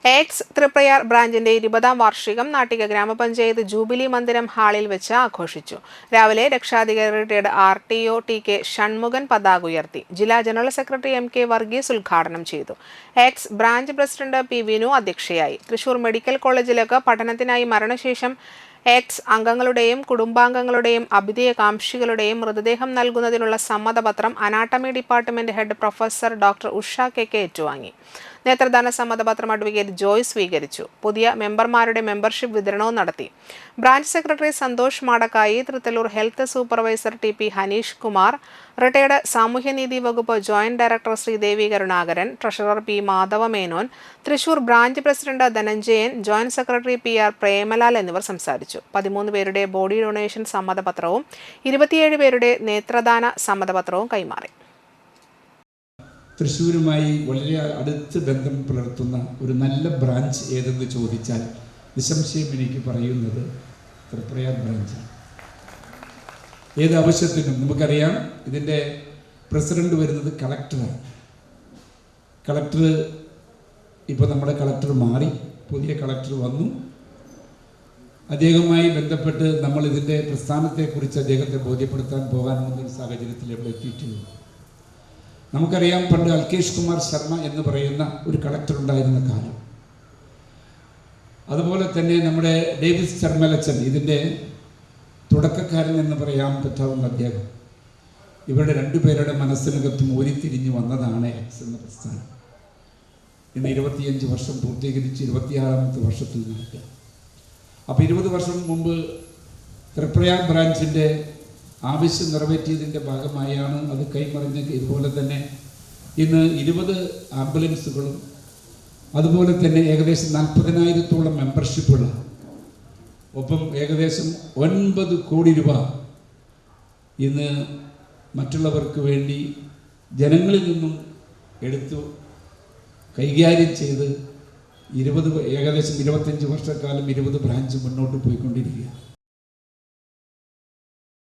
X Triprayar ബ്രാഞ്ചിന്റെ 20-ാം വാർഷികം നാട്ടിക ഗ്രാമപഞ്ചായത്ത് jubilee മന്ദിരം ഹാളിൽ വെച്ച് ആഘോഷിച്ചു. രാവിലെ രക്ഷാധികാരി RTO TK ഷൺമുഖൻ പതാക ഉയർത്തി. ജില്ലാ ജനറൽ സെക്രട്ടറി MK വർഗീസ് ഉദ്ഘാടനം ചെയ്തു. X branch president P Vinu അധ്യക്ഷയായി. തൃശൂർ മെഡിക്കൽ കോളേജിലേക്ക് പഠനത്തിനായി മരണശേഷം എക്സ് അംഗങ്ങളുടെയും കുടുംബാംഗങ്ങളുടെയും അഭ്യുദയകാംക്ഷികളുടെയും മൃതദേഹം നൽകുന്നതിനുള്ള സമ്മതപത്രം anatomy department head professor doctor Usha KK ഏറ്റുവാങ്ങി. നേത്രദാന സമ്മതപത്രം അഡ്വക്കേറ്റ് ജോയ് സ്വീകരിച്ചു. പുതിയ മെമ്പർമാരുടെ മെമ്പർഷിപ്പ് വിതരണവും നടത്തി. Branch secretary Santhosh Madakkayi, Thrithallur health supervisor TP Haneesh Kumar, retired സാമൂഹ്യനീതി വകുപ്പ് joint director Sreedevi Karunakaran, treasurer P Madhava Menon, Thrissur branch president Dhananjayan, joint secretary PR Premalal എന്നിവർ സംസാരിച്ചു. 13 പേരുടെ ബോഡി ഡൊണേഷൻ സമ്മതപത്രവും 27 പേരുടെ നേത്രദാന സമ്മതപത്രവും കൈമാറി. തൃശ്ശൂരുമായി വളരെ അടുത്ത് ബന്ധം പുലർത്തുന്ന ഒരു നല്ല ബ്രാഞ്ച് ഏതെന്ന് ചോദിച്ചാൽ നിസ്സംശയം എനിക്ക് പറയുന്നത് തൃപ്രയാർ ബ്രാഞ്ചാണ്. ഏത് ആവശ്യത്തിനും നമുക്കറിയാം, ഇതിൻ്റെ പ്രസിഡന്റ് വരുന്നത് കളക്ടറാണ്. കളക്ടർ ഇപ്പോൾ നമ്മുടെ കളക്ടർ മാറി, പുതിയ കളക്ടർ വന്നു. അദ്ദേഹവുമായി ബന്ധപ്പെട്ട് നമ്മൾ ഇതിൻ്റെ പ്രസ്ഥാനത്തെക്കുറിച്ച് അദ്ദേഹത്തെ ബോധ്യപ്പെടുത്താൻ പോകാനുള്ള സാഹചര്യത്തിൽ ഇവിടെ എത്തിയിട്ടുള്ളൂ. നമുക്കറിയാം, പണ്ട് അൽകേഷ് കുമാർ ശർമ്മ എന്ന് പറയുന്ന ഒരു കളക്ടർ ഉണ്ടായിരുന്ന കാലം. അതുപോലെ തന്നെ നമ്മുടെ ഡേവിസ് ചർമ്മലച്ചൻ, ഇതിൻ്റെ തുടക്കക്കാരൻ എന്ന് പറയാൻ പറ്റാവുന്ന അദ്ദേഹം. ഇവരുടെ രണ്ടുപേരുടെ മനസ്സിനകത്തും ഉരുത്തിരിഞ്ഞു വന്നതാണ് എക്സ് എന്ന പ്രസ്ഥാനം. ഇന്ന് 25 വർഷം പൂർത്തീകരിച്ച് 26ാമത്തെ വർഷത്തിൽ നിൽക്കുക. അപ്പോൾ 20 വർഷം മുമ്പ് തൃപ്രയാർ ബ്രാഞ്ചിൻ്റെ ആവശ്യം നിറവേറ്റിയതിൻ്റെ ഭാഗമായാണ് അത് കൈമറിഞ്ഞ്. ഇതുപോലെ തന്നെ ഇന്ന് 20 ആംബുലൻസുകളും അതുപോലെ തന്നെ ഏകദേശം 40,000-ഓളം മെമ്പർഷിപ്പുള്ള, ഒപ്പം ഏകദേശം 9 കോടി രൂപ ഇന്ന് മറ്റുള്ളവർക്ക് വേണ്ടി ജനങ്ങളിൽ നിന്നും എടുത്തു കൈകാര്യം ചെയ്ത് ഏകദേശം 25 വർഷക്കാലം 20 ബ്രാഞ്ച് മുന്നോട്ട് പോയിക്കൊണ്ടിരിക്കുക.